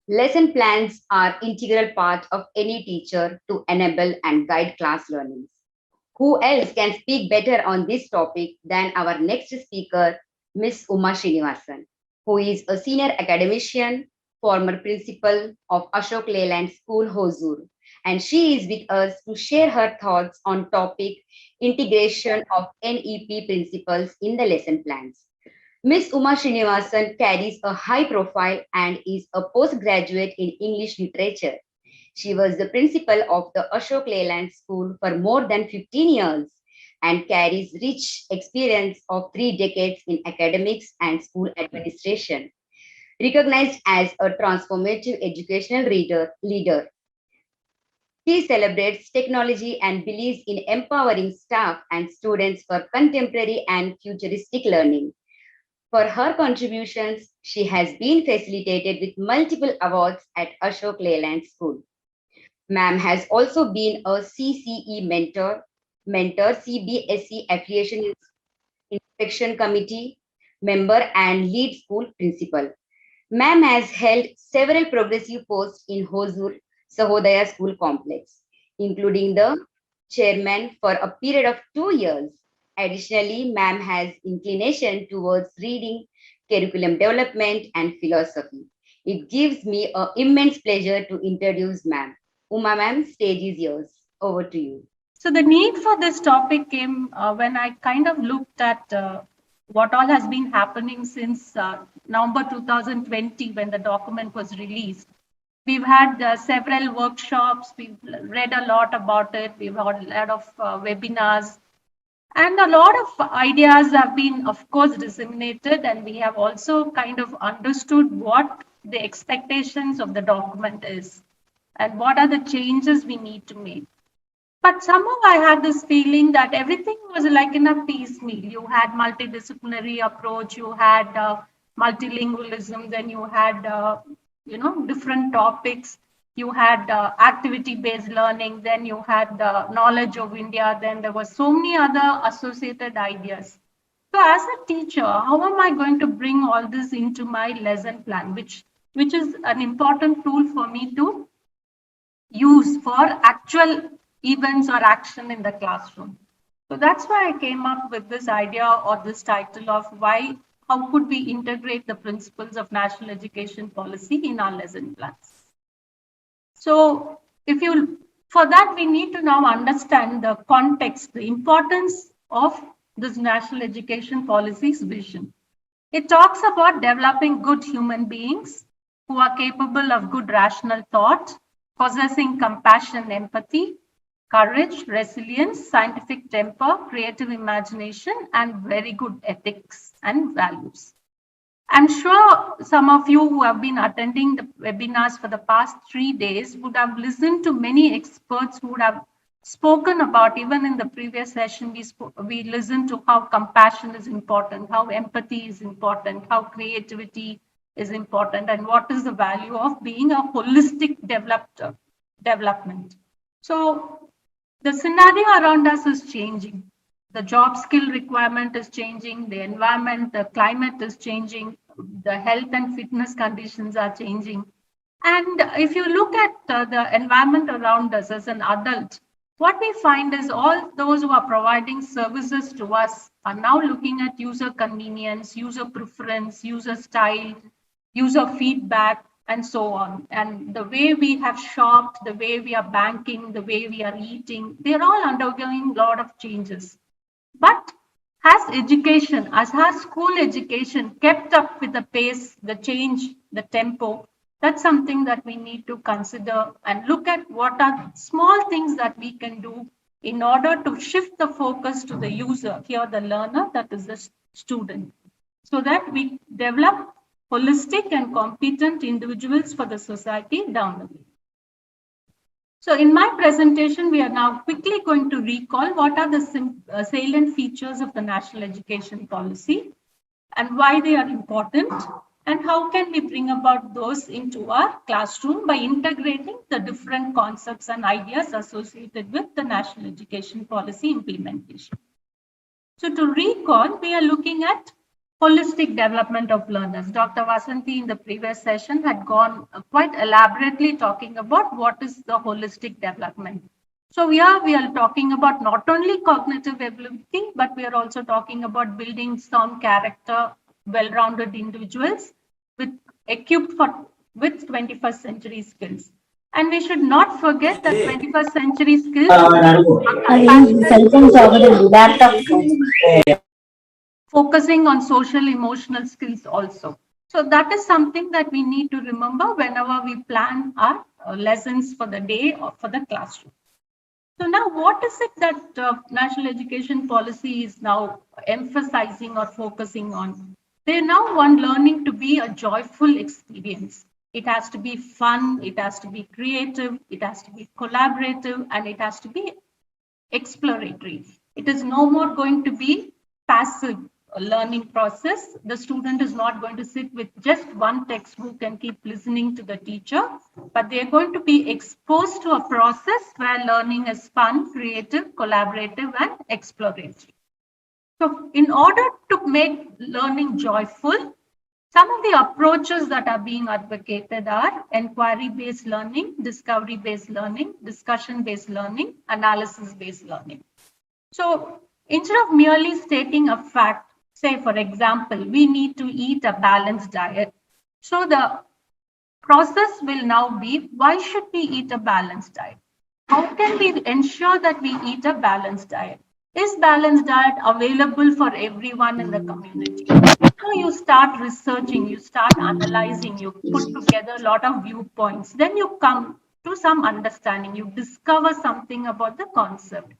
Lesson plans are integral part of any teacher to enable and guide class learning. Who else can speak better on this topic than our next speaker, Miss Uma Srinivasan, who is a senior academician, former principal of Ashok Leyland School, Hosur, and she is with us to share her thoughts on topic integration of NEP principles in the lesson plans. Miss Uma Srinivasan carries a high profile and is a postgraduate in English literature. She was the principal of the Ashok Leyland School for more than 15 years and carries rich experience of 3 decades in academics and school administration. Recognized as a transformative educational leader, she celebrates technology and believes in empowering staff and students for contemporary and futuristic learning. For her contributions, she has been facilitated with multiple awards at Ashok Leyland School. Ma'am has also been a CCE mentor CBSE affiliation inspection committee member and lead school principal. Ma'am has held several progressive posts in Hosur Sahodaya School Complex, including the chairman for a period of 2 years. Additionally, Ma'am has inclination towards reading, curriculum development, and philosophy. It gives me an immense pleasure to introduce Ma'am. Uma Ma'am, stage is yours. Over to you. So the need for this topic came when I kind of looked at what all has been happening since November 2020 when the document was released. We've had several workshops, we've read a lot about it, we've had a lot of webinars, and a lot of ideas have been, of course, disseminated, and we have also kind of understood what the expectations of the document is and what are the changes we need to make. But somehow I had this feeling that everything was like in a piecemeal. You had multidisciplinary approach, you had multilingualism, then you had different topics. You had activity-based learning, then you had knowledge of India, then there were so many other associated ideas. So as a teacher, how am I going to bring all this into my lesson plan, which is an important tool for me to use for actual events or action in the classroom. So that's why I came up with this idea or this title of how could we integrate the principles of national education policy in our lesson plans. So for that, we need to now understand the context, the importance of this national education policy's vision. It talks about developing good human beings who are capable of good rational thought, possessing compassion, empathy, courage, resilience, scientific temper, creative imagination, and very good ethics and values. I'm sure some of you who have been attending the webinars for the past 3 days would have listened to many experts who would have spoken about, even in the previous session, we listened to how compassion is important, how empathy is important, how creativity is important, and what is the value of being a holistic development. So the scenario around us is changing. The job skill requirement is changing, the environment, the climate is changing, the health and fitness conditions are changing. And if you look at the environment around us as an adult, what we find is all those who are providing services to us are now looking at user convenience, user preference, user style, user feedback, and so on. And the way we have shopped, the way we are banking, the way we are eating, they're all undergoing a lot of changes. But has our school education kept up with the pace, the change, the tempo? That's something that we need to consider and look at what are small things that we can do in order to shift the focus to the user, here the learner, that is the student, so that we develop holistic and competent individuals for the society down the line. So in my presentation, we are now quickly going to recall what are the salient features of the national education policy and why they are important, and how can we bring about those into our classroom by integrating the different concepts and ideas associated with the national education policy implementation. So to recall, we are looking at holistic development of learners. Dr. Vasanthi in the previous session had gone quite elaborately talking about what is the holistic development. So here we are talking about not only cognitive ability, but we are also talking about building sound character, well-rounded individuals with equipped with 21st century skills. And we should not forget that 21st century skills are focusing on social emotional skills also. So that is something that we need to remember whenever we plan our lessons for the day or for the classroom. So now what is it that national education policy is now emphasizing or focusing on? They now want learning to be a joyful experience. It has to be fun, it has to be creative, it has to be collaborative, and it has to be exploratory. It is no more going to be passive learning process. The student is not going to sit with just one textbook and keep listening to the teacher, but they are going to be exposed to a process where learning is fun, creative, collaborative, and exploratory. So in order to make learning joyful, some of the approaches that are being advocated are inquiry-based learning, discovery-based learning, discussion-based learning, analysis-based learning. So instead of merely stating a fact, say for example, we need to eat a balanced diet. So the process will now be, why should we eat a balanced diet? How can we ensure that we eat a balanced diet? Is balanced diet available for everyone in the community? So you start researching, you start analyzing, you put together a lot of viewpoints, then you come to some understanding, you discover something about the concept.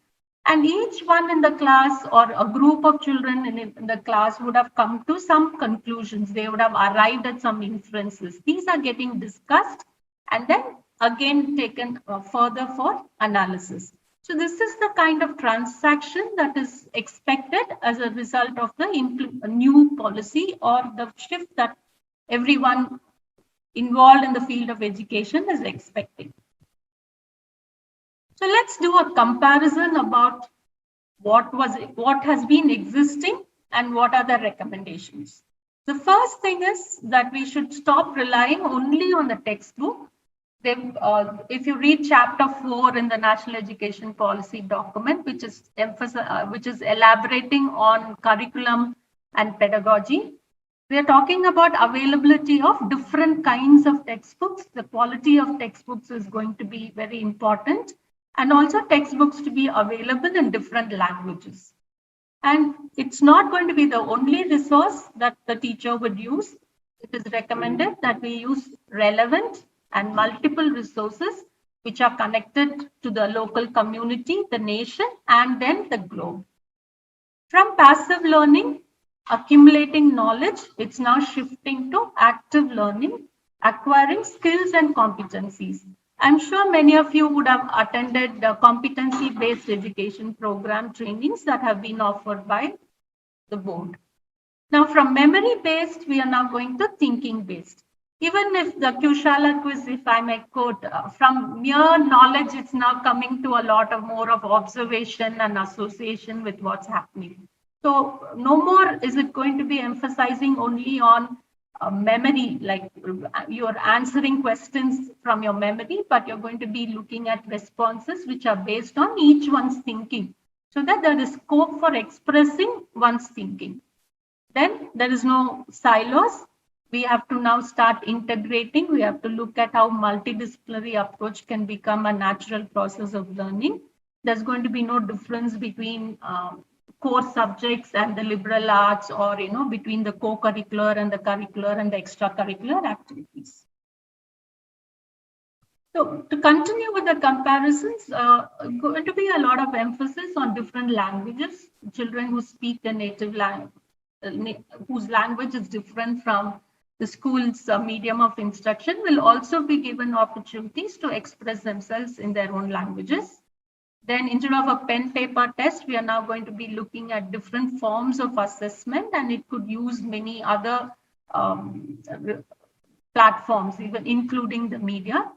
And each one in the class or a group of children in the class would have come to some conclusions. They would have arrived at some inferences. These are getting discussed and then again taken further for analysis. So this is the kind of transaction that is expected as a result of the new policy or the shift that everyone involved in the field of education is expecting. So let's do a comparison about what has been existing and what are the recommendations. The first thing is that we should stop relying only on the textbook. If you read chapter 4 in the National Education Policy document, which is elaborating on curriculum and pedagogy, we are talking about availability of different kinds of textbooks. The quality of textbooks is going to be very important, and also textbooks to be available in different languages. And it's not going to be the only resource that the teacher would use. It is recommended that we use relevant and multiple resources which are connected to the local community, the nation, and then the globe. From passive learning, accumulating knowledge, it's now shifting to active learning, acquiring skills and competencies. I'm sure many of you would have attended the competency-based education program trainings that have been offered by the board. Now, from memory-based, we are now going to thinking-based. Even if the Kushala quiz, if I may quote, from mere knowledge, it's now coming to a lot of more of observation and association with what's happening. So no more is it going to be emphasizing only on memory, like you're answering questions from your memory, but you're going to be looking at responses which are based on each one's thinking, so that there is scope for expressing one's thinking. Then there is no silos. We have to now start integrating. We have to look at how multidisciplinary approach can become a natural process of learning. There's going to be no difference between core subjects and the liberal arts, or between the co-curricular and the curricular and the extracurricular activities. So to continue with the comparisons, going to be a lot of emphasis on different languages. Children who speak the native language, whose language is different from the school's medium of instruction, will also be given opportunities to express themselves in their own languages. Then instead of a pen paper test, we are now going to be looking at different forms of assessment, and it could use many other platforms, even including the media.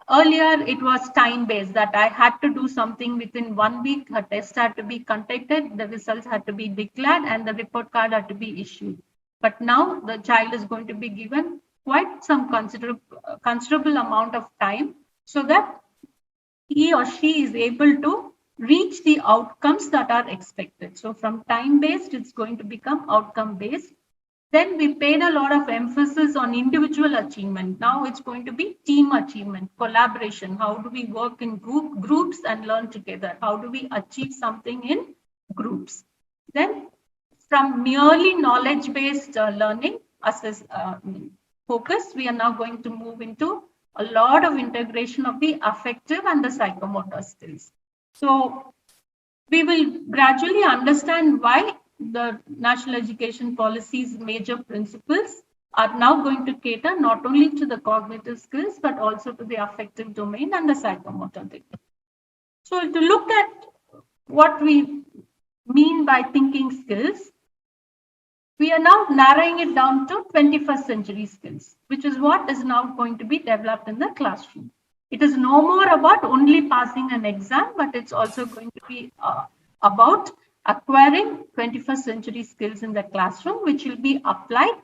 Earlier, it was time-based, that I had to do something within 1 week, a test had to be conducted, the results had to be declared, and the report card had to be issued. But now the child is going to be given quite some considerable amount of time so that he or she is able to reach the outcomes that are expected. So from time based, it's going to become outcome based. Then we paid a lot of emphasis on individual achievement. Now it's going to be team achievement, collaboration. How do we work in groups and learn together? How do we achieve something in groups? Then from merely knowledge-based learning focus, we are now going to move into a lot of integration of the affective and the psychomotor skills. So we will gradually understand why the National Education Policy's major principles are now going to cater not only to the cognitive skills, but also to the affective domain and the psychomotor domain. So to look at what we mean by thinking skills, we are now narrowing it down to 21st century skills, which is what is now going to be developed in the classroom. It is no more about only passing an exam, but it's also going to be about acquiring 21st century skills in the classroom, which will be applied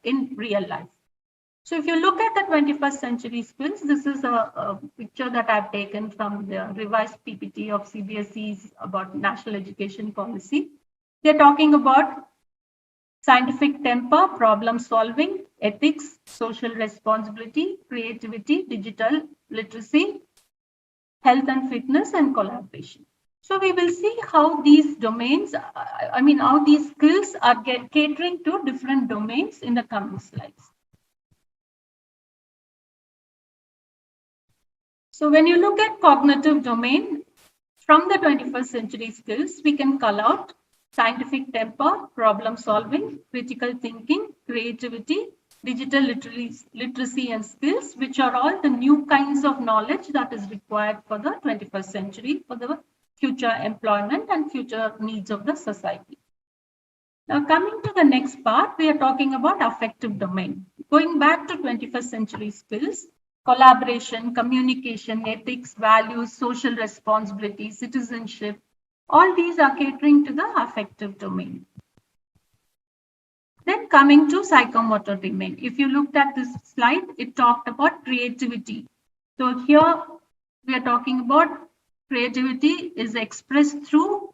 in real life. So if you look at the 21st century skills, this is a picture that I've taken from the revised PPT of CBSE's about national education policy. They're talking about scientific temper, problem solving, ethics, social responsibility, creativity, digital literacy, health and fitness, and collaboration. So we will see how these domains, how these skills are catering to different domains in the coming slides. So when you look at cognitive domain, from the 21st century skills, we can call out scientific temper, problem solving, critical thinking, creativity, digital literacy and skills, which are all the new kinds of knowledge that is required for the 21st century for the future employment and future needs of the society. Now coming to the next part, we are talking about affective domain. Going back to 21st century skills, collaboration, communication, ethics, values, social responsibility, citizenship, all these are catering to the affective domain. Then coming to psychomotor domain. If you looked at this slide, it talked about creativity. So here we are talking about creativity is expressed through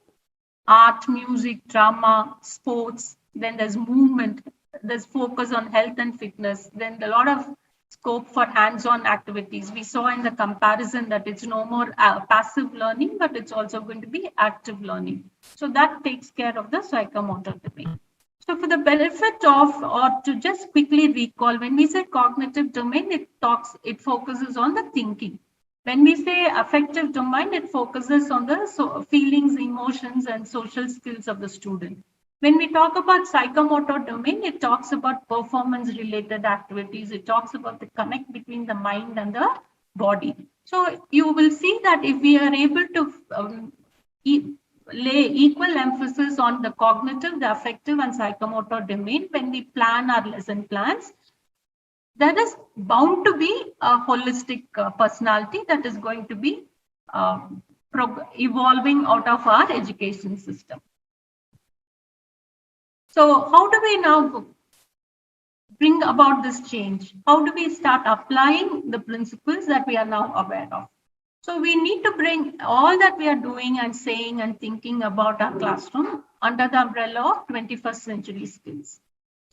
art, music, drama, sports. Then there's movement, there's focus on health and fitness. Then a lot of scope for hands-on activities. We saw in the comparison that it's no more passive learning, but it's also going to be active learning. So that takes care of the psychomotor domain. So for the benefit of, or to just quickly recall, when we say cognitive domain, it focuses on the thinking. When we say affective domain, it focuses on the feelings, emotions, and social skills of the student. When we talk about psychomotor domain, it talks about performance-related activities. It talks about the connect between the mind and the body. So you will see that if we are able to lay equal emphasis on the cognitive, the affective, and psychomotor domain when we plan our lesson plans, there is bound to be a holistic personality that is going to be evolving out of our education system. So how do we now bring about this change? How do we start applying the principles that we are now aware of? So we need to bring all that we are doing and saying and thinking about our classroom under the umbrella of 21st century skills.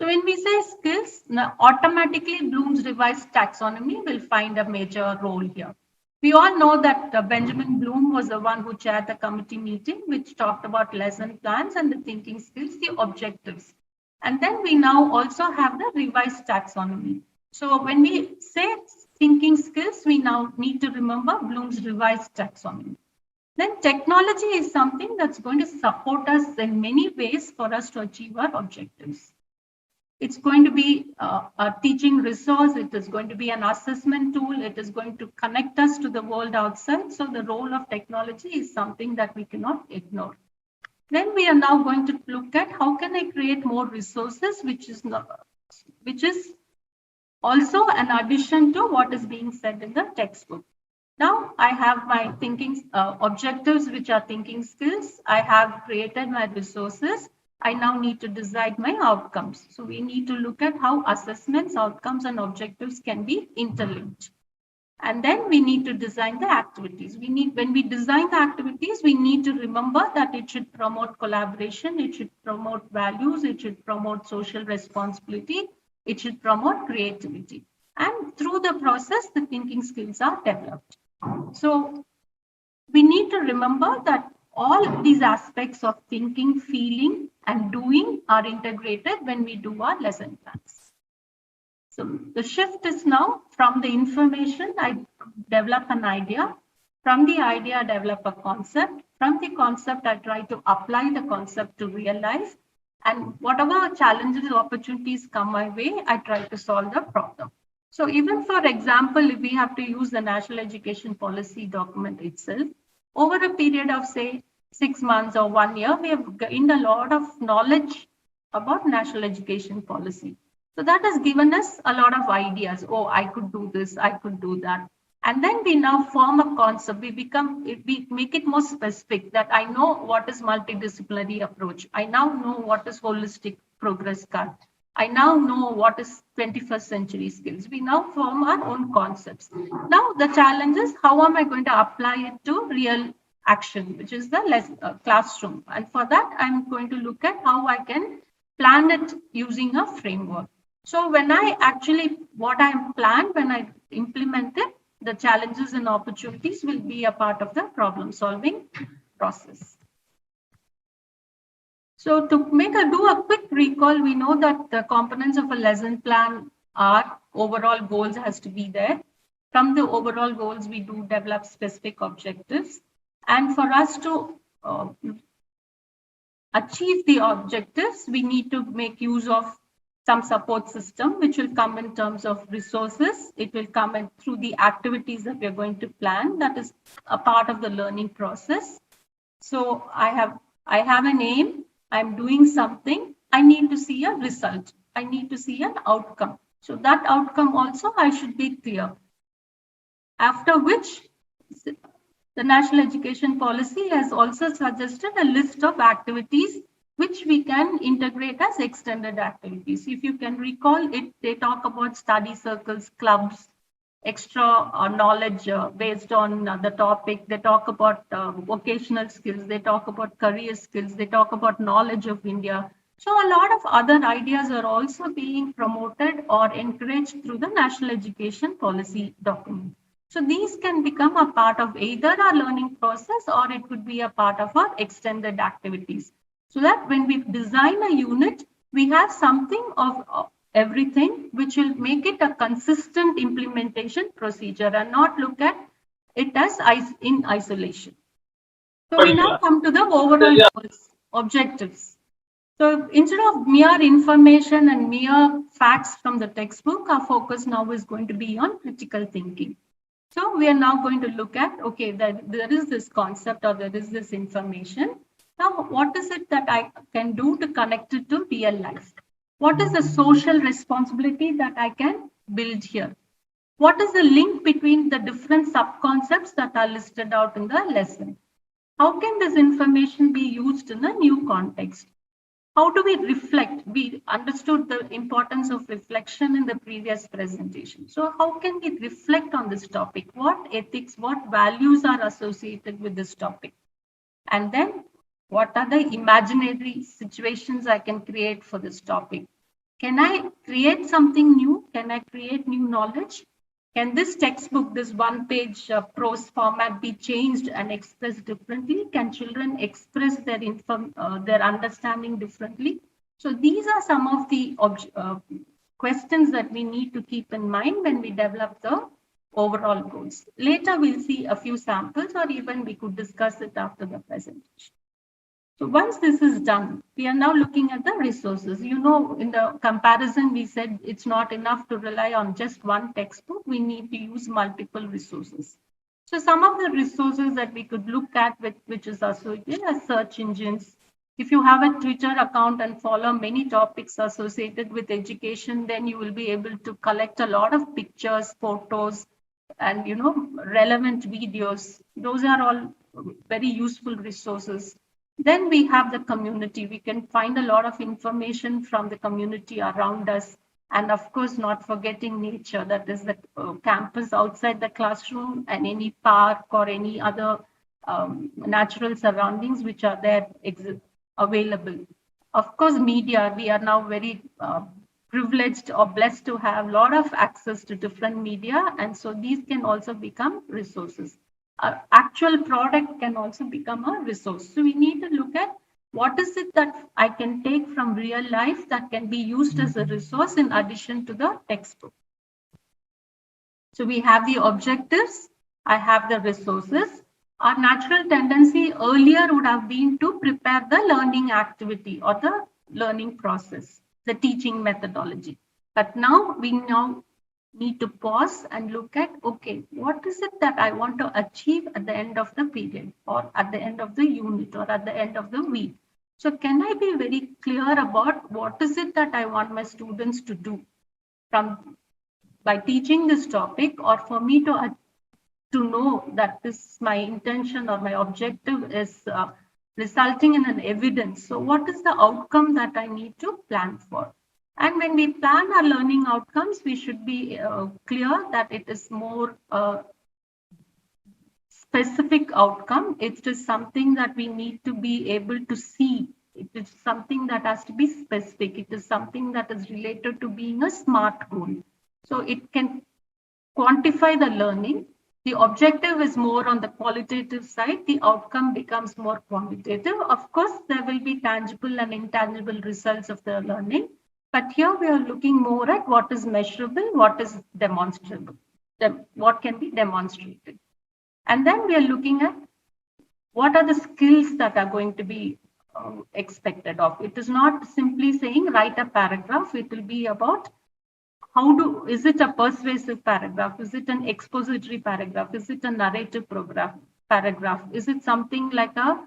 So when we say skills, now automatically Bloom's revised taxonomy will find a major role here. We all know that Benjamin Bloom was the one who chaired the committee meeting, which talked about lesson plans and the thinking skills, the objectives. And then we now also have the revised taxonomy. So when we say thinking skills, we now need to remember Bloom's revised taxonomy. Then technology is something that's going to support us in many ways for us to achieve our objectives. It's going to be a teaching resource. It is going to be an assessment tool. It is going to connect us to the world outside. So the role of technology is something that we cannot ignore. Then we are now going to look at how can I create more resources, which is also an addition to what is being said in the textbook. Now I have my thinking objectives, which are thinking skills. I have created my resources. I now need to decide my outcomes. So we need to look at how assessments, outcomes, and objectives can be interlinked. And then we need to design the activities. When we design the activities, we need to remember that it should promote collaboration, it should promote values, it should promote social responsibility, it should promote creativity. And through the process, the thinking skills are developed. So we need to remember that all these aspects of thinking, feeling, and doing are integrated when we do our lesson plans. So the shift is now from the information, I develop an idea. From the idea, I develop a concept. From the concept, I try to apply the concept to real life. And whatever challenges, opportunities come my way, I try to solve the problem. So even for example, if we have to use the National Education Policy document itself, over a period of say 6 months or 1 year, we have gained a lot of knowledge about National Education Policy. So that has given us a lot of ideas. Oh, I could do this, I could do that. And then we now form a concept. We make it more specific that I know what is multidisciplinary approach. I now know what is holistic progress card. I now know what is 21st century skills. We now form our own concepts. Now the challenge is how am I going to apply it to real action, which is the classroom. And for that, I'm going to look at how I can plan it using a framework. So when I actually, what I plan, when I implement it, the challenges and opportunities will be a part of the problem solving process. So to do a quick recall, we know that the components of a lesson plan are overall goals has to be there. From the overall goals, we do develop specific objectives. And for us to achieve the objectives, we need to make use of some support system, which will come in terms of resources. It will come in through the activities that we're going to plan. That is a part of the learning process. So I have an aim. I'm doing something. I need to see a result. I need to see an outcome. So that outcome also I should be clear. After which, the National Education Policy has also suggested a list of activities which we can integrate as extended activities. If you can recall it, they talk about study circles, clubs, extra knowledge based on the topic. They talk about vocational skills. They talk about career skills. They talk about knowledge of India. So a lot of other ideas are also being promoted or encouraged through the National Education Policy document. So these can become a part of either our learning process or it could be a part of our extended activities. So that when we design a unit, we have something of everything which will make it a consistent implementation procedure and not look at it as in isolation. So we now come to the overall goals, objectives. So instead of mere information and mere facts from the textbook, our focus now is going to be on critical thinking. So we are now going to look at, okay, there is this concept or there is this information. Now, what is it that I can do to connect it to real life? What is the social responsibility that I can build here? What is the link between the different sub-concepts that are listed out in the lesson? How can this information be used in a new context? How do we reflect? We understood the importance of reflection in the previous presentation. So how can we reflect on this topic? What ethics, what values are associated with this topic? And then what are the imaginary situations I can create for this topic? Can I create something new? Can I create new knowledge? Can this textbook, this one-page prose format be changed and expressed differently? Can children express their understanding differently? So these are some of the questions that we need to keep in mind when we develop the overall goals. Later, we'll see a few samples or even we could discuss it after the presentation. So once this is done, we are now looking at the resources. You know, in the comparison, we said it's not enough to rely on just one textbook. We need to use multiple resources. So some of the resources that we could look at, which is associated as search engines. If you have a Twitter account and follow many topics associated with education, then you will be able to collect a lot of pictures, photos, and relevant videos. Those are all very useful resources. Then we have the community. We can find a lot of information from the community around us. And of course, not forgetting nature, that is the campus outside the classroom and any park or any other natural surroundings which are there available. Of course, media, we are now very privileged or blessed to have a lot of access to different media. And so these can also become resources. Actual product can also become a resource. So we need to look at what is it that I can take from real life that can be used as a resource in addition to the textbook. So we have the objectives, I have the resources. Our natural tendency earlier would have been to prepare the learning activity or the learning process, the teaching methodology. But now we need to pause and look at, okay, what is it that I want to achieve at the end of the period or at the end of the unit or at the end of the week? So can I be very clear about what is it that I want my students to do from by teaching this topic, or for me to know that this my intention or my objective is resulting in an evidence. So what is the outcome that I need to plan for? And when we plan our learning outcomes, we should be clear that it is more specific outcome. It is something that we need to be able to see. It is something that has to be specific. It is something that is related to being a SMART goal. So it can quantify the learning. The objective is more on the qualitative side. The outcome becomes more quantitative. Of course, there will be tangible and intangible results of the learning. But here we are looking more at what is measurable, what is demonstrable, what can be demonstrated. And then we are looking at what are the skills that are going to be expected of. It is not simply saying write a paragraph. It will be about is it a persuasive paragraph? Is it an expository paragraph? Is it a narrative paragraph? Is it something like a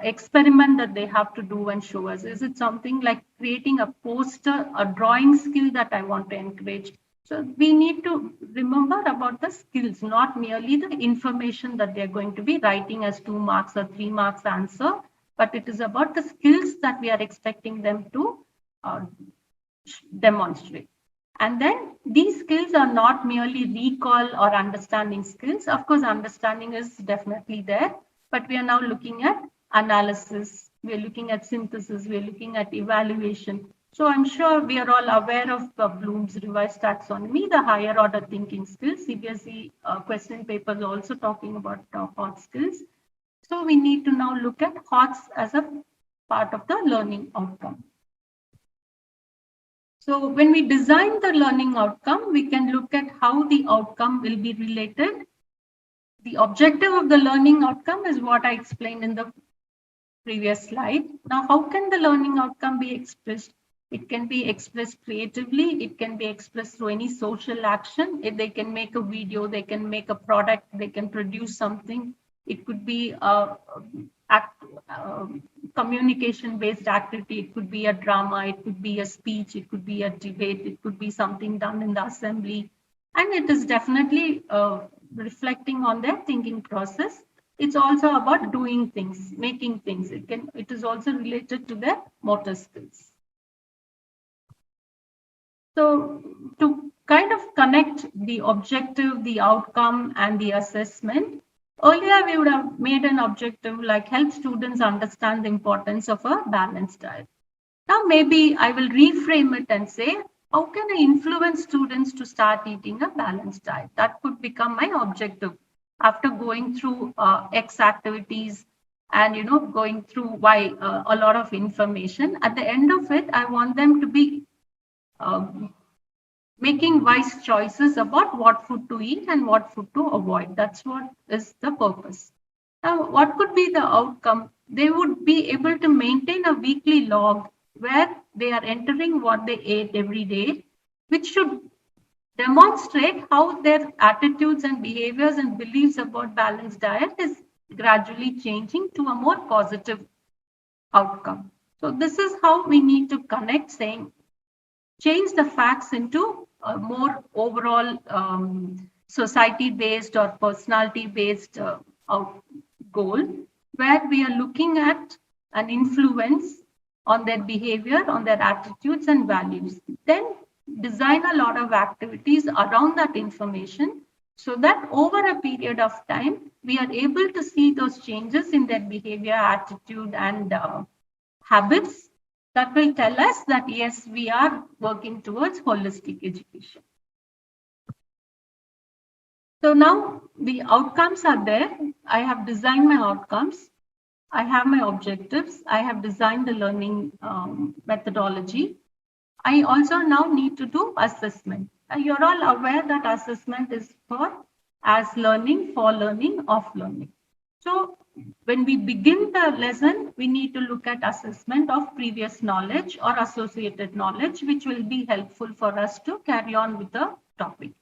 experiment that they have to do and show us? Is it something like creating a poster, a drawing skill that I want to encourage? So we need to remember about the skills, not merely the information that they're going to be writing as 2 marks or 3 marks answer, but it is about the skills that we are expecting them to demonstrate. And then these skills are not merely recall or understanding skills. Of course, understanding is definitely there, but we are now looking at analysis, we are looking at synthesis, we are looking at evaluation. So I'm sure we are all aware of Bloom's revised taxonomy, the higher order thinking skills. CBSE question papers also talking about HOT skills. So we need to now look at HOTS as a part of the learning outcome. So when we design the learning outcome, we can look at how the outcome will be related. The objective of the learning outcome is what I explained in the previous slide. Now, how can the learning outcome be expressed? It can be expressed creatively. It can be expressed through any social action. If they can make a video, they can make a product, they can produce something. It could be communication-based activity. It could be a drama. It could be a speech. It could be a debate. It could be something done in the assembly. And it is definitely reflecting on their thinking process. It's also about doing things, making things. It is also related to their motor skills. So to kind of connect the objective, the outcome, and the assessment, earlier we would have made an objective like help students understand the importance of a balanced diet. Now maybe I will reframe it and say, how can I influence students to start eating a balanced diet? That could become my objective after going through X activities and going through Y a lot of information. At the end of it, I want them to be making wise choices about what food to eat and what food to avoid. That's what is the purpose. Now, what could be the outcome? They would be able to maintain a weekly log where they are entering what they ate every day, which should demonstrate how their attitudes and behaviors and beliefs about balanced diet is gradually changing to a more positive outcome. So this is how we need to connect, saying, change the facts into a more overall society-based or personality-based goal, where we are looking at an influence on their behavior, on their attitudes and values. Then design a lot of activities around that information so that over a period of time, we are able to see those changes in their behavior, attitude, and habits that will tell us that yes, we are working towards holistic education. So now the outcomes are there. I have designed my outcomes. I have my objectives. I have designed the learning methodology. I also now need to do assessment. You're all aware that assessment is for as learning, for learning, of learning. So when we begin the lesson, we need to look at assessment of previous knowledge or associated knowledge, which will be helpful for us to carry on with the topic.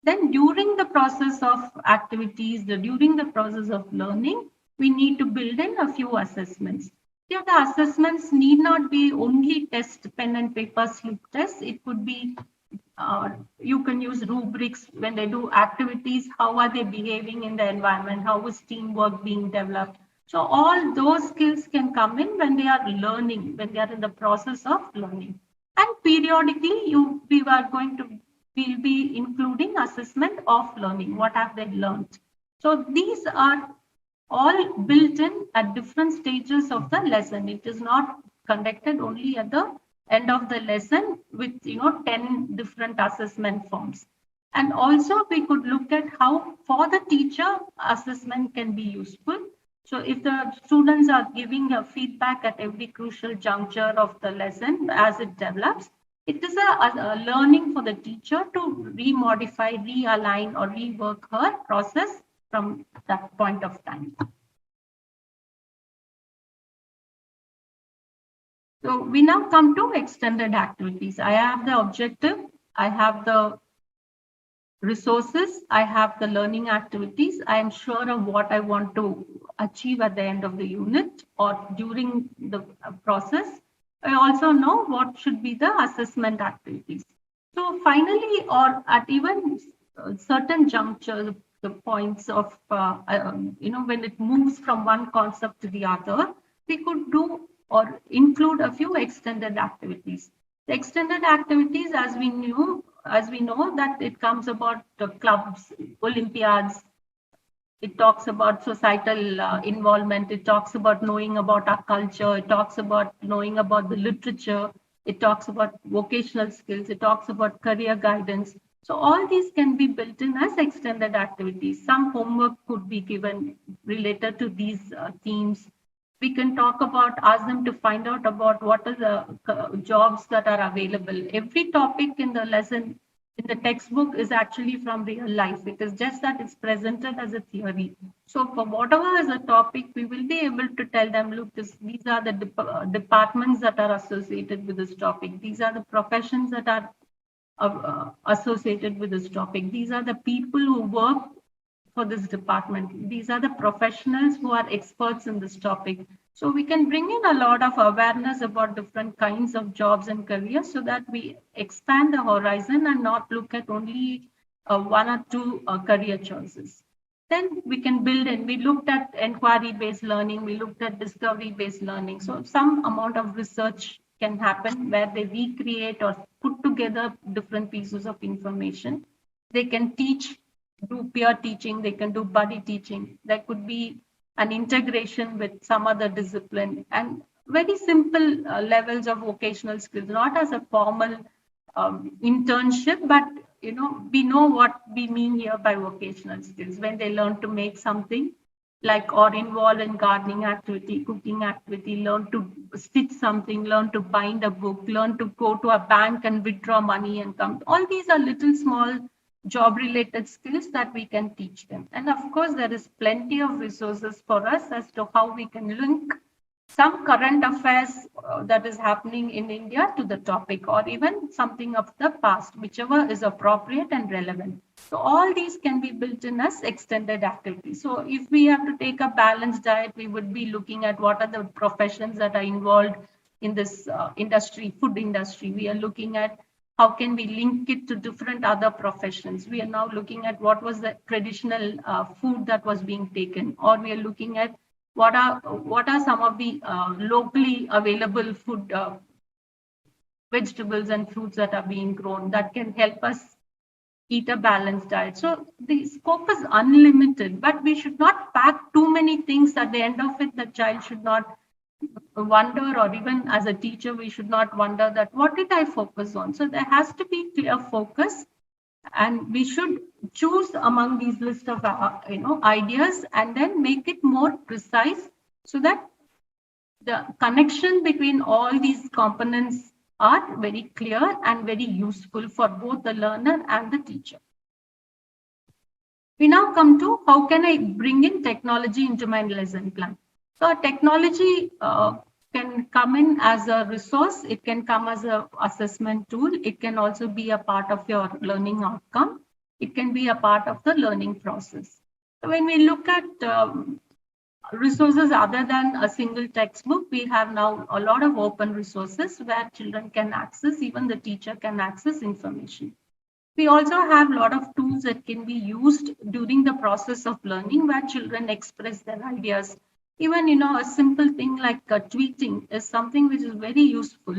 Then during the process of activities, during the process of learning, we need to build in a few assessments. Here the assessments need not be only test, pen and paper slip tests. It could be, you can use rubrics when they do activities. How are they behaving in the environment? How is teamwork being developed? So all those skills can come in when they are learning, when they are in the process of learning. And periodically, we'll be including assessment of learning. What have they learned? So these are all built in at different stages of the lesson. It is not conducted only at the end of the lesson with 10 different assessment forms. And also we could look at how for the teacher assessment can be useful. So if the students are giving a feedback at every crucial juncture of the lesson as it develops, it is a learning for the teacher to remodify, realign or rework her process from that point of time. So we now come to extended activities. I have the objective, I have the resources, I have the learning activities. I am sure of what I want to achieve at the end of the unit or during the process. I also know what should be the assessment activities. So finally, or at even certain junctures, the points of, when it moves from one concept to the other, we could do or include a few extended activities. The extended activities, as we know that it comes about the clubs, Olympiads, it talks about societal involvement, it talks about knowing about our culture, it talks about knowing about the literature, it talks about vocational skills, it talks about career guidance. So all these can be built in as extended activities. Some homework could be given related to these themes. We can talk about, ask them to find out about what are the jobs that are available. Every topic in the lesson, in the textbook is actually from real life. It is just that it's presented as a theory. So for whatever is a topic, we will be able to tell them, look, these are the departments that are associated with this topic. These are the professions that are associated with this topic. These are the people who work for this department. These are the professionals who are experts in this topic. So we can bring in a lot of awareness about different kinds of jobs and careers so that we expand the horizon and not look at only one or two career choices. Then we can build in, we looked at inquiry-based learning, we looked at discovery-based learning. So some amount of research can happen where they recreate or put together different pieces of information. They can teach, do peer teaching, they can do buddy teaching. There could be an integration with some other discipline and very simple levels of vocational skills, not as a formal internship, but we know what we mean here by vocational skills. When they learn to make something like or involve in gardening activity, cooking activity, learn to stitch something, learn to bind a book, learn to go to a bank and withdraw money and come. All these are little small job related skills that we can teach them. And of course, there is plenty of resources for us as to how we can link some current affairs that is happening in India to the topic, or even something of the past, whichever is appropriate and relevant. So all these can be built in as extended activities. So if we have to take a balanced diet, we would be looking at what are the professions that are involved in this industry, food industry. We are looking at how can we link it to different other professions. We are now looking at what was the traditional food that was being taken, or we are looking at what are some of the locally available food, vegetables and fruits that are being grown that can help us eat a balanced diet. So the scope is unlimited, but we should not pack too many things. At the end of it, the child should not wonder, or even as a teacher, we should not wonder that what did I focus on. So there has to be clear focus, and we should choose among these list of ideas and then make it more precise, so that the connection between all these components are very clear and very useful for both the learner and the teacher. We now come to how can I bring in technology into my lesson plan. So technology can come in as a resource, it can come as an assessment tool, it can also be a part of your learning outcome, it can be a part of the learning process. So when we look at resources other than a single textbook, we have now a lot of open resources where children can access, even the teacher can access information. We also have a lot of tools that can be used during the process of learning where children express their ideas. Even, a simple thing like tweeting is something which is very useful.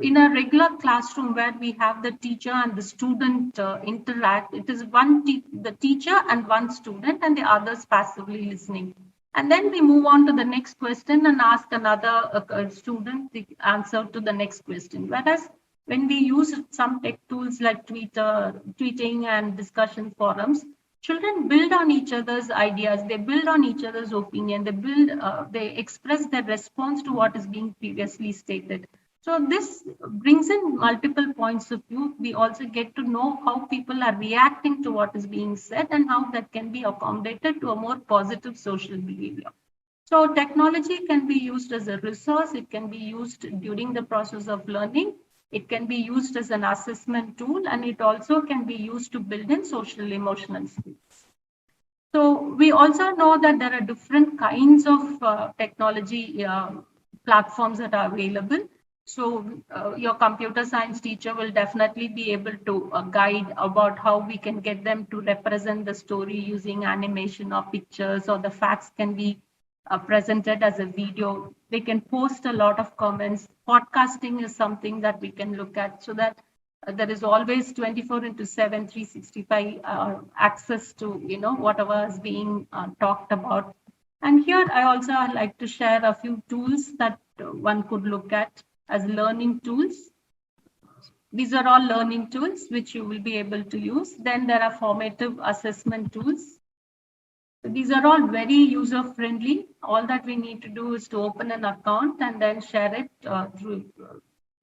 In a regular classroom where we have the teacher and the student interact, it is the teacher and one student and the others passively listening. And then we move on to the next question and ask another student the answer to the next question. Whereas when we use some tech tools like tweeting and discussion forums, children build on each other's ideas, they build on each other's opinion, they express their response to what is being previously stated. So this brings in multiple points of view. We also get to know how people are reacting to what is being said and how that can be accommodated to a more positive social behavior. So technology can be used as a resource. It can be used during the process of learning. It can be used as an assessment tool, and it also can be used to build in social emotional skills. So we also know that there are different kinds of technology platforms that are available. So your computer science teacher will definitely be able to guide about how we can get them to represent the story using animation or pictures, or the facts can be presented as a video. They can post a lot of comments. Podcasting is something that we can look at, so that there is always 24/7, 365 access to whatever is being talked about. And here I also like to share a few tools that one could look at as learning tools. These are all learning tools which you will be able to use. Then there are formative assessment tools. So these are all very user friendly. All that we need to do is to open an account and then share it through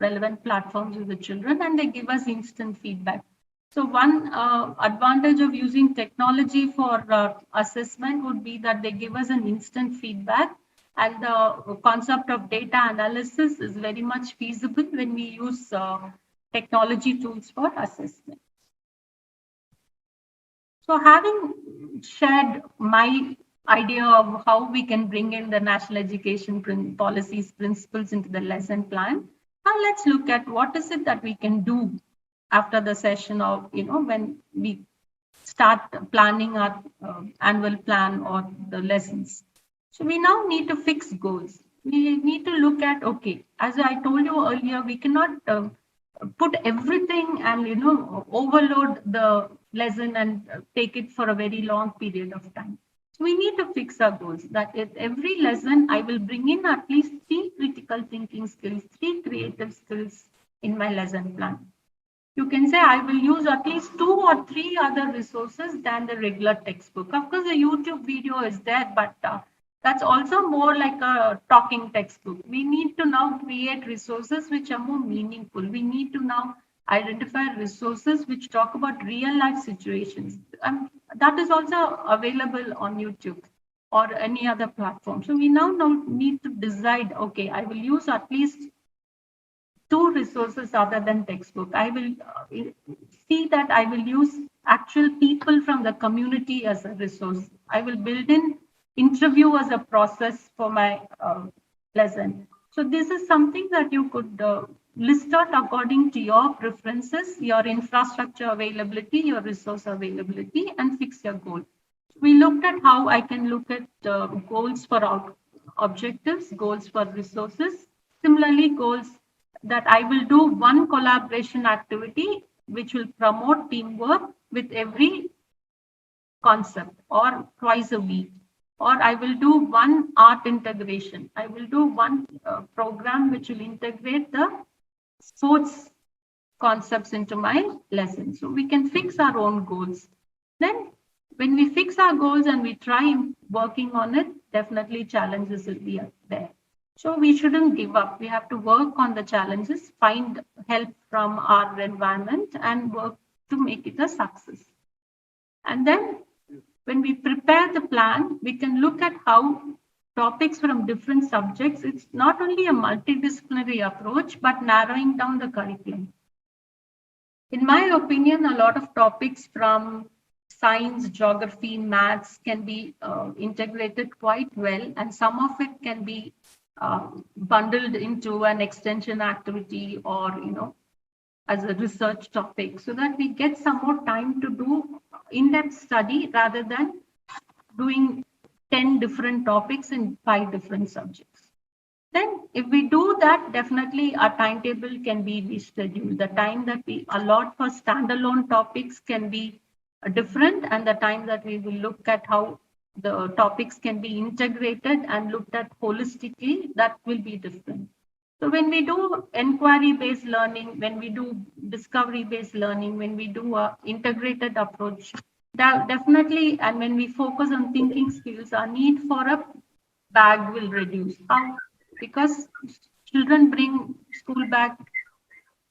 relevant platforms with the children, and they give us instant feedback. So one advantage of using technology for assessment would be that they give us an instant feedback, and the concept of data analysis is very much feasible when we use technology tools for assessment. So having shared my idea of how we can bring in the national education policies principles into the lesson plan, now let's look at what is it that we can do after the session of, when we start planning our annual plan or the lessons. So we now need to fix goals. We need to look at, okay, as I told you earlier, we cannot put everything and, overload the lesson and take it for a very long period of time. So we need to fix our goals that at every lesson, I will bring in at least 3 critical thinking skills, 3 creative skills in my lesson plan. You can say I will use at least 2 or 3 other resources than the regular textbook. Of course, the YouTube video is there, but that's also more like a talking textbook. We need to now create resources which are more meaningful. We need to now identify resources which talk about real life situations. That is also available on YouTube or any other platform. So we now need to decide, okay, I will use at least 2 resources other than textbook. I will see that I will use actual people from the community as a resource. I will build in interview as a process for my lesson. So this is something that you could list out according to your preferences, your infrastructure availability, your resource availability, and fix your goal. We looked at how I can look at goals for objectives, goals for resources. Similarly, goals that I will do one collaboration activity which will promote teamwork with every concept, or twice a week, or I will do one art integration. I will do one program which will integrate the sports concepts into my lesson. So we can fix our own goals. Then when we fix our goals and we try working on it, definitely challenges will be there. So we shouldn't give up. We have to work on the challenges, find help from our environment, and work to make it a success. And then when we prepare the plan, we can look at how topics from different subjects, it's not only a multidisciplinary approach, but narrowing down the curriculum. In my opinion, a lot of topics from science, geography, maths can be integrated quite well, and some of it can be bundled into an extension activity, or as a research topic, so that we get some more time to do in-depth study rather than doing 10 different topics in 5 different subjects. Then if we do that, definitely our timetable can be rescheduled. The time that we allot for standalone topics can be different, and the time that we will look at how the topics can be integrated and looked at holistically, that will be different. So when we do inquiry-based learning, when we do discovery-based learning, when we do a integrated approach, that definitely, and when we focus on thinking skills, our need for a bag will reduce. How? Because children bring school bag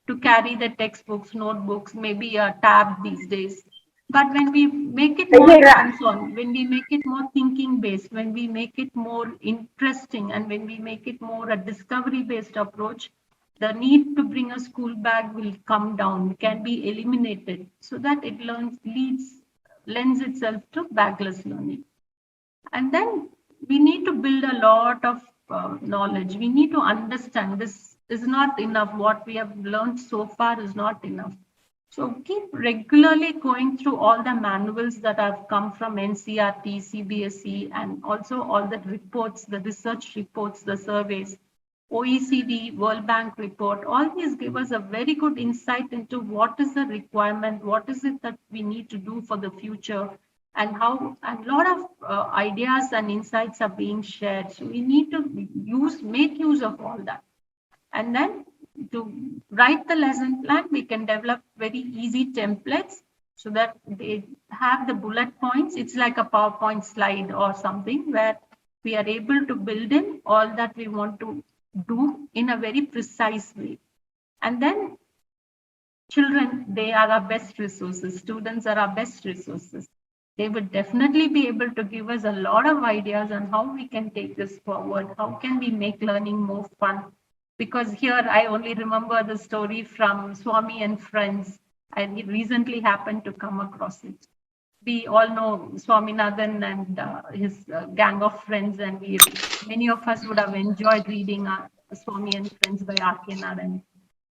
to carry the textbooks, notebooks, maybe a tab these days. But when we make it more hands-on, when we make it more thinking-based, when we make it more interesting, and when we make it more a discovery-based approach, the need to bring a school bag will come down, can be eliminated, so that it lends itself to bagless learning. And then we need to build a lot of knowledge. We need to understand this is not enough. What we have learned so far is not enough. So keep regularly going through all the manuals that have come from NCERT, CBSE, and also all the reports, the research reports, the surveys, OECD, World Bank report. All these give us a very good insight into what is the requirement, what is it that we need to do for the future, and how, and a lot of ideas and insights are being shared. So we need to make use of all that. And then to write the lesson plan, we can develop very easy templates so that they have the bullet points. It's like a PowerPoint slide or something where we are able to build in all that we want to do in a very precise way. And then children, they are our best resources. Students are our best resources. They would definitely be able to give us a lot of ideas on how we can take this forward. How can we make learning more fun? Because here I only remember the story from Swami and Friends, and it recently happened to come across it. We all know Swaminathan and his gang of friends, and many of us would have enjoyed reading Swami and Friends by R.K. Narayan.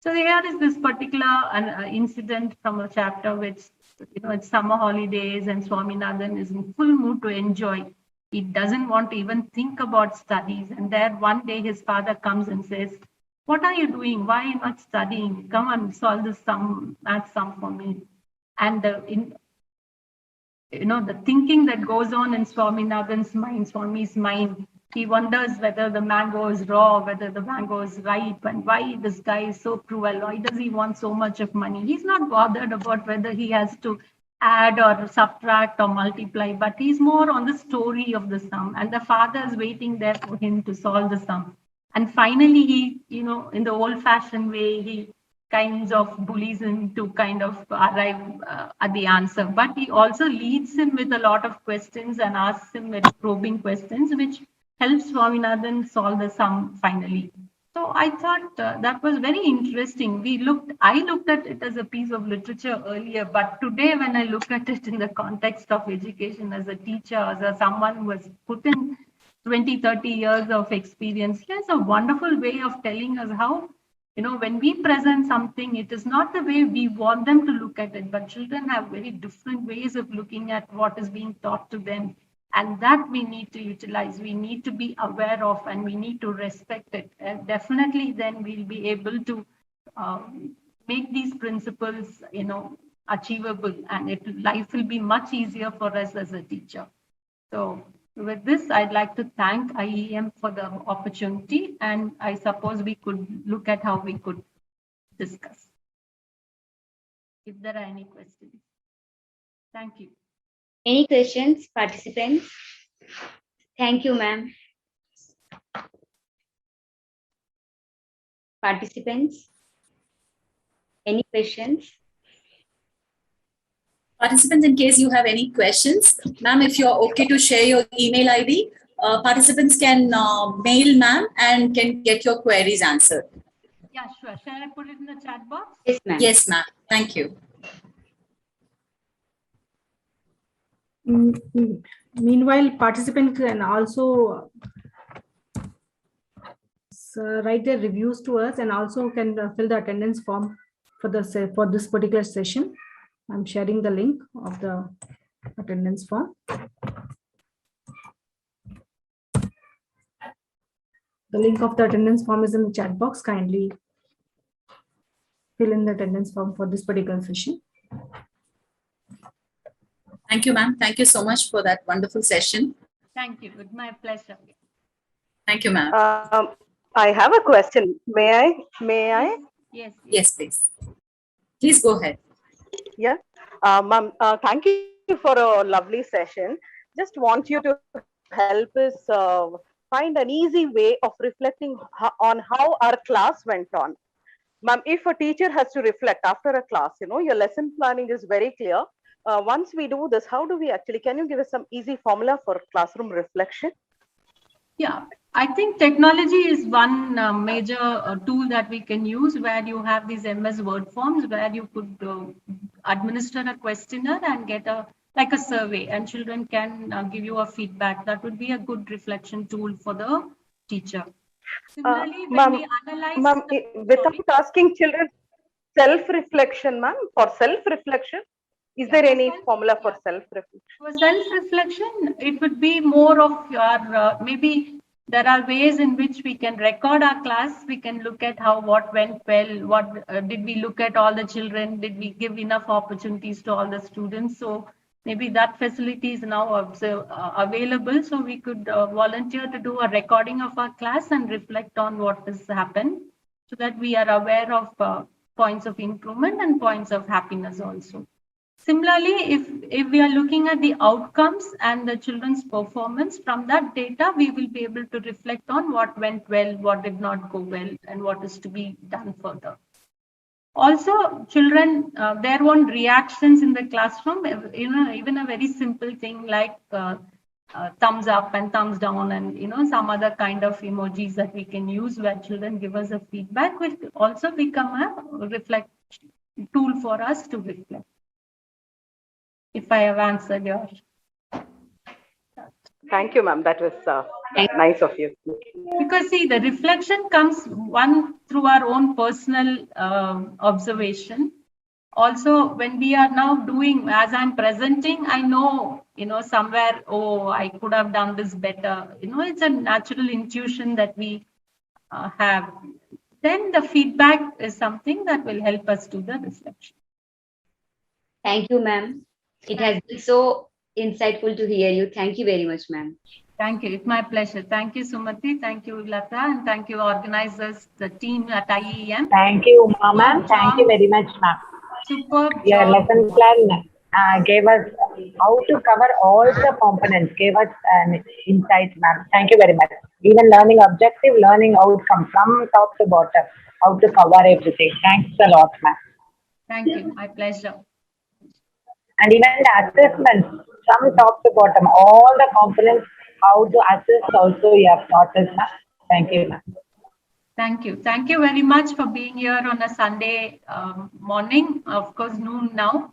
So here is this particular incident from a chapter which, it's summer holidays and Swaminathan is in full mood to enjoy. He doesn't want to even think about studies. And there one day his father comes and says, "What are you doing? Why are you not studying? Come on, solve this math sum for me." And the thinking that goes on in Swaminathan's mind, Swami's mind, he wonders whether the mango is raw, whether the mango is ripe, and why this guy is so cruel. Why does he want so much of money? He's not bothered about whether he has to add or subtract or multiply, but he's more on the story of the sum. And the father is waiting there for him to solve the sum. And finally, he, in the old-fashioned way, he kinds of bullies him to kind of arrive at the answer. But he also leads him with a lot of questions and asks him very probing questions, which helps Swaminathan solve the sum finally. So I thought that was very interesting. I looked at it as a piece of literature earlier, but today when I look at it in the context of education as a teacher, as someone who has put in 20, 30 years of experience, here's a wonderful way of telling us how, when we present something, it is not the way we want them to look at it, but children have very different ways of looking at what is being taught to them. And that we need to utilize, we need to be aware of, and we need to respect it. And definitely then we'll be able to make these principles, achievable, and life will be much easier for us as a teacher. So with this, I'd like to thank IEM for the opportunity, and I suppose we could look at how we could discuss. If there are any questions. Thank you. Any questions, participants? Thank you, ma'am. Participants, any questions? Participants, in case you have any questions, ma'am, if you're okay to share your email ID, participants can mail ma'am and can get your queries answered. Yeah, sure. Shall I put it in the chat box? Yes, ma'am. Yes, ma'am. Thank you. Meanwhile, participant can also write their reviews to us, and also can fill the attendance form for this particular session. I'm sharing the link of the attendance form. The link of the attendance form is in the chat box. Kindly fill in the attendance form for this particular session. Thank you, ma'am. Thank you so much for that wonderful session. Thank you. It's my pleasure. Thank you, ma'am. I have a question. May I? Yes. Yes, please. Please go ahead. Yeah. Ma'am, thank you for a lovely session. Just want you to help us find an easy way of reflecting on how our class went on. Ma'am, if a teacher has to reflect after a class, your lesson planning is very clear. Once we do this, how do we actually, can you give us some easy formula for classroom reflection? Yeah, I think technology is one major tool that we can use, where you have these MS Word forms where you could administer a questionnaire and get a survey, and children can give you a feedback. That would be a good reflection tool for the teacher. Similarly, when we analyze, ma'am, without asking children self-reflection, ma'am, for self-reflection, is there any formula for self-reflection? For self-reflection, it would be more of your, maybe there are ways in which we can record our class. We can look at what went well, what did we look at all the children, did we give enough opportunities to all the students. So maybe that facility is now available. So we could volunteer to do a recording of our class and reflect on what has happened, so that we are aware of points of improvement and points of happiness also. Similarly, if we are looking at the outcomes and the children's performance, from that data, we will be able to reflect on what went well, what did not go well, and what is to be done further. Also, children, their own reactions in the classroom, even a very simple thing like thumbs up and thumbs down, and some other kind of emojis that we can use where children give us a feedback, will also become a reflect tool for us to reflect. If I have answered your. Thank you, ma'am. That was nice of you. Because see, the reflection comes through our own personal observation. Also, when we are now doing, as I'm presenting, I know, somewhere, I could have done this better. It's a natural intuition that we have. Then the feedback is something that will help us do the reflection. Thank you, ma'am. It has been so insightful to hear you. Thank you very much, ma'am. Thank you. It's my pleasure. Thank you, Sumati. Thank you, Lata. And thank you, organizers, the team at IEM. Thank you, ma'am. Thank you very much, ma'am. Superb. Your lesson plan gave us how to cover all the components, gave us an insight, ma'am. Thank you very much. Even learning objective, learning outcome from top to bottom, how to cover everything. Thanks a lot, ma'am. Thank you. My pleasure. And even the assessments from top to bottom, all the components, how to assess also you have taught us, ma'am. Thank you, ma'am. Thank you. Thank you very much for being here on a Sunday morning, of course, noon now.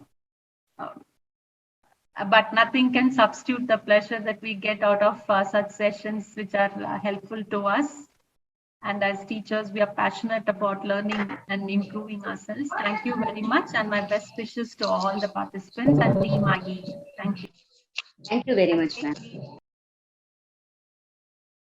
But nothing can substitute the pleasure that we get out of such sessions, which are helpful to us. And as teachers, we are passionate about learning and improving ourselves. Thank you very much. And my best wishes to all the participants and team IE. Thank you. Thank you very much, ma'am.